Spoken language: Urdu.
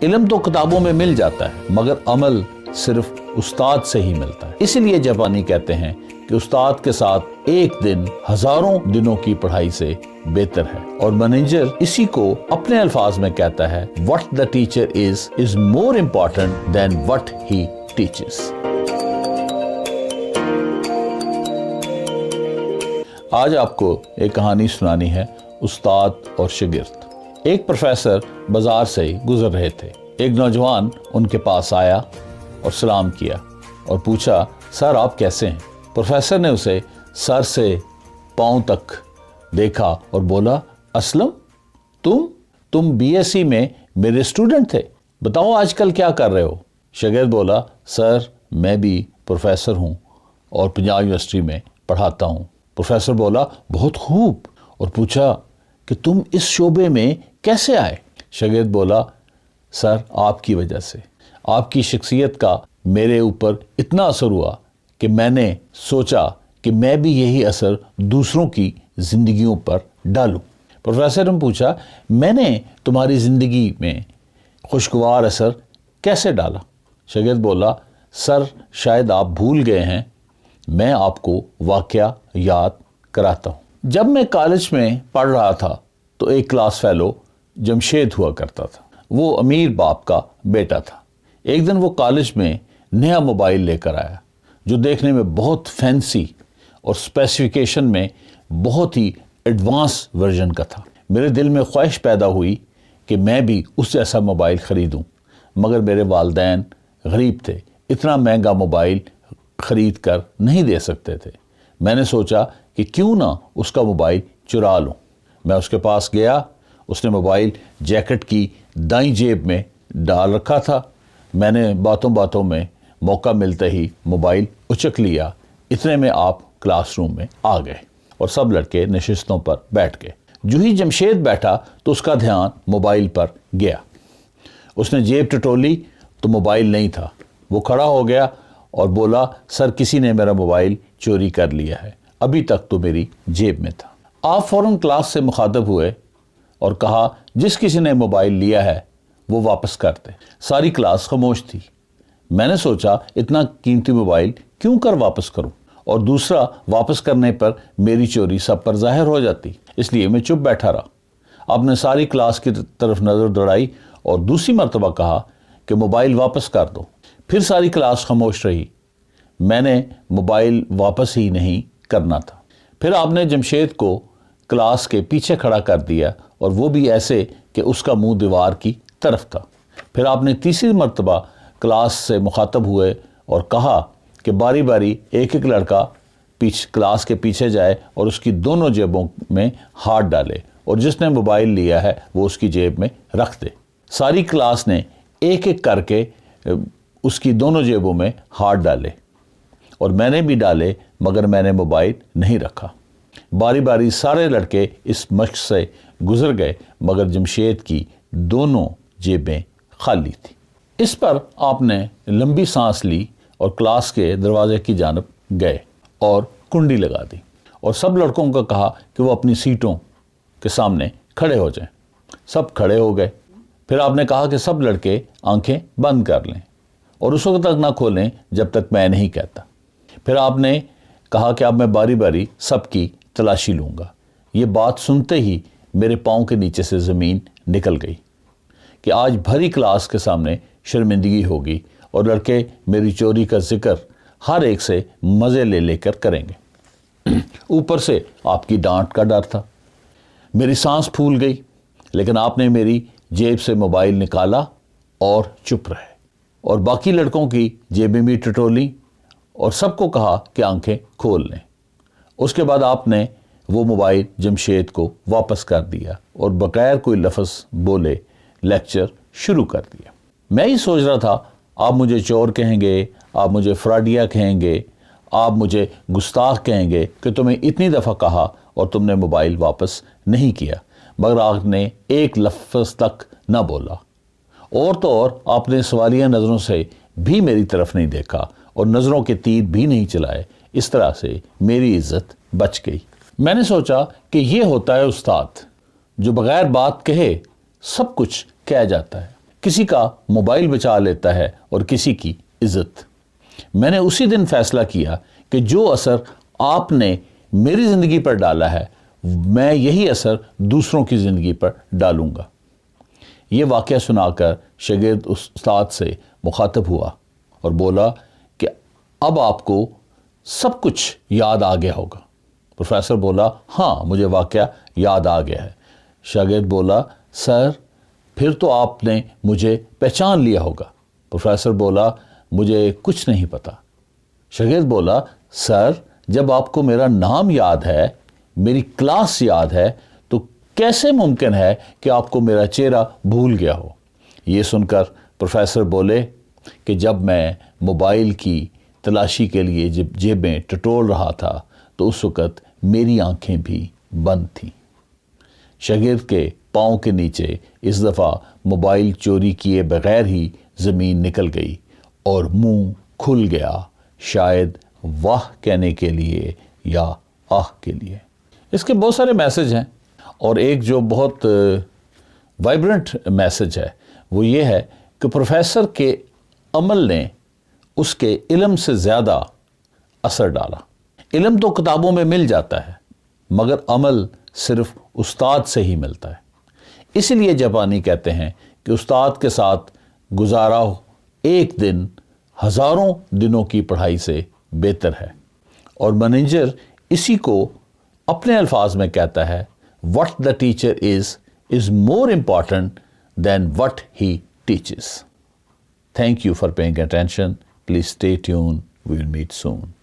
علم تو کتابوں میں مل جاتا ہے مگر عمل صرف استاد سے ہی ملتا ہے. اسی لیے جاپانی کہتے ہیں کہ استاد کے ساتھ ایک دن ہزاروں دنوں کی پڑھائی سے بہتر ہے. اور مینیجر اسی کو اپنے الفاظ میں کہتا ہے what the teacher is more important than what he teaches. آج آپ کو ایک کہانی سنانی ہے استاد اور شاگرد. ایک پروفیسر بازار سے گزر رہے تھے. ایک نوجوان ان کے پاس آیا اور سلام کیا اور پوچھا سر آپ کیسے ہیں؟ پروفیسر نے اسے سر سے پاؤں تک دیکھا اور بولا اسلم تم بی ایس سی میں میرے اسٹوڈنٹ تھے، بتاؤ آج کل کیا کر رہے ہو؟ شاگرد بولا سر میں بھی پروفیسر ہوں اور پنجاب یونیورسٹی میں پڑھاتا ہوں. پروفیسر بولا بہت خوب، اور پوچھا کہ تم اس شعبے میں کیسے آئے؟ شاگرد بولا سر آپ کی وجہ سے، آپ کی شخصیت کا میرے اوپر اتنا اثر ہوا کہ میں نے سوچا کہ میں بھی یہی اثر دوسروں کی زندگیوں پر ڈالوں. پروفیسر نے پوچھا میں نے تمہاری زندگی میں خوشگوار اثر کیسے ڈالا؟ شاگرد بولا سر شاید آپ بھول گئے ہیں، میں آپ کو واقعہ یاد کراتا ہوں. جب میں کالج میں پڑھ رہا تھا تو ایک کلاس فیلو جمشید ہوا کرتا تھا. وہ امیر باپ کا بیٹا تھا. ایک دن وہ کالج میں نیا موبائل لے کر آیا جو دیکھنے میں بہت فینسی اور اسپیسیفیکیشن میں بہت ہی ایڈوانس ورژن کا تھا. میرے دل میں خواہش پیدا ہوئی کہ میں بھی اس جیسا موبائل خریدوں، مگر میرے والدین غریب تھے، اتنا مہنگا موبائل خرید کر نہیں دے سکتے تھے. میں نے سوچا کہ کیوں نہ اس کا موبائل چرا لوں. میں اس کے پاس گیا. اس نے موبائل جیکٹ کی دائیں جیب میں ڈال رکھا تھا. میں نے باتوں میں موقع ملتے ہی موبائل اچک لیا. اتنے میں آپ کلاس روم میں آ گئے اور سب لڑکے نشستوں پر بیٹھ گئے. جو ہی جمشید بیٹھا تو اس کا دھیان موبائل پر گیا. اس نے جیب ٹٹولی تو موبائل نہیں تھا. وہ کھڑا ہو گیا اور بولا سر کسی نے میرا موبائل چوری کر لیا ہے، ابھی تک تو میری جیب میں تھا. آپ فوراً کلاس سے مخاطب ہوئے اور کہا جس کسی نے موبائل لیا ہے وہ واپس کر دے. ساری کلاس خاموش تھی. میں نے سوچا اتنا قیمتی موبائل کیوں کر واپس کروں، اور دوسرا واپس کرنے پر میری چوری سب پر ظاہر ہو جاتی، اس لیے میں چپ بیٹھا رہا. آپ نے ساری کلاس کی طرف نظر دوڑائی اور دوسری مرتبہ کہا کہ موبائل واپس کر دو. پھر ساری کلاس خاموش رہی. میں نے موبائل واپس ہی نہیں کرنا تھا. پھر آپ نے جمشید کو کلاس کے پیچھے کھڑا کر دیا اور وہ بھی ایسے کہ اس کا منہ دیوار کی طرف تھا. پھر آپ نے تیسری مرتبہ کلاس سے مخاطب ہوئے اور کہا کہ باری باری ایک لڑکا کلاس کے پیچھے جائے اور اس کی دونوں جیبوں میں ہاتھ ڈالے اور جس نے موبائل لیا ہے وہ اس کی جیب میں رکھ دے. ساری کلاس نے ایک کر کے اس کی دونوں جیبوں میں ہاتھ ڈالے اور میں نے بھی ڈالے، مگر میں نے موبائل نہیں رکھا. باری باری سارے لڑکے اس مشق سے گزر گئے مگر جمشید کی دونوں جیبیں خالی تھی. اس پر آپ نے لمبی سانس لی اور کلاس کے دروازے کی جانب گئے اور کنڈی لگا دی اور سب لڑکوں کو کہا کہ وہ اپنی سیٹوں کے سامنے کھڑے ہو جائیں. سب کھڑے ہو گئے. پھر آپ نے کہا کہ سب لڑکے آنکھیں بند کر لیں اور اس وقت تک نہ کھولیں جب تک میں نہیں کہتا. پھر آپ نے کہا کہ اب میں باری باری سب کی تلاشی لوں گا. یہ بات سنتے ہی میرے پاؤں کے نیچے سے زمین نکل گئی کہ آج بھری کلاس کے سامنے شرمندگی ہوگی اور لڑکے میری چوری کا ذکر ہر ایک سے مزے لے لے کر کریں گے. اوپر سے آپ کی ڈانٹ کا ڈر تھا. میری سانس پھول گئی، لیکن آپ نے میری جیب سے موبائل نکالا اور چپ رہے اور باقی لڑکوں کی جیبیں بھی ٹٹولی اور سب کو کہا کہ آنکھیں کھول لیں. اس کے بعد آپ نے وہ موبائل جمشید کو واپس کر دیا اور بغیر کوئی لفظ بولے لیکچر شروع کر دیا. میں ہی سوچ رہا تھا آپ مجھے چور کہیں گے، آپ مجھے فراڈیا کہیں گے، آپ مجھے گستاخ کہیں گے کہ تمہیں اتنی دفعہ کہا اور تم نے موبائل واپس نہیں کیا، مگر آپ نے ایک لفظ تک نہ بولا. اور تو اور آپ نے سوالیہ نظروں سے بھی میری طرف نہیں دیکھا اور نظروں کے تیر بھی نہیں چلائے. اس طرح سے میری عزت بچ گئی. میں نے سوچا کہ یہ ہوتا ہے استاد جو بغیر بات کہے سب کچھ کہہ جاتا ہے. کسی کا موبائل بچا لیتا ہے اور کسی کی عزت۔ میں نے اسی دن فیصلہ کیا کہ جو اثر آپ نے میری زندگی پر ڈالا ہے میں یہی اثر دوسروں کی زندگی پر ڈالوں گا۔ یہ واقعہ سنا کر شاگرد استاد سے مخاطب ہوا اور بولا کہ اب آپ کو سب کچھ یاد آ گیا ہوگا۔ پروفیسر بولا ہاں مجھے واقعہ یاد آ گیا ہے۔ شاگرد بولا سر پھر تو آپ نے مجھے پہچان لیا ہوگا۔ پروفیسر بولا مجھے کچھ نہیں پتا۔ شاگرد بولا سر جب آپ کو میرا نام یاد ہے، میری کلاس یاد ہے، تو کیسے ممکن ہے کہ آپ کو میرا چہرہ بھول گیا ہو؟ یہ سن کر پروفیسر بولے کہ جب میں موبائل کی تلاشی کے لیے جیبیں ٹٹول رہا تھا تو اس وقت میری آنکھیں بھی بند تھیں۔ شاگرد کے پاؤں کے نیچے اس دفعہ موبائل چوری کیے بغیر ہی زمین نکل گئی اور منہ کھل گیا، شاید واہ کہنے کے لیے یا آہ کے لیے۔ اس کے بہت سارے میسج ہیں اور ایک جو بہت وائبرنٹ میسج ہے وہ یہ ہے کہ پروفیسر کے عمل نے اس کے علم سے زیادہ اثر ڈالا۔ علم تو کتابوں میں مل جاتا ہے مگر عمل صرف استاد سے ہی ملتا ہے۔ اسی لیے جاپانی کہتے ہیں کہ استاد کے ساتھ گزارا ایک دن ہزاروں دنوں کی پڑھائی سے بہتر ہے۔ اور مینیجر اسی کو اپنے الفاظ میں کہتا ہے what the teacher is more important than what he teaches. Thank you for paying attention. Please stay tuned. We will meet soon.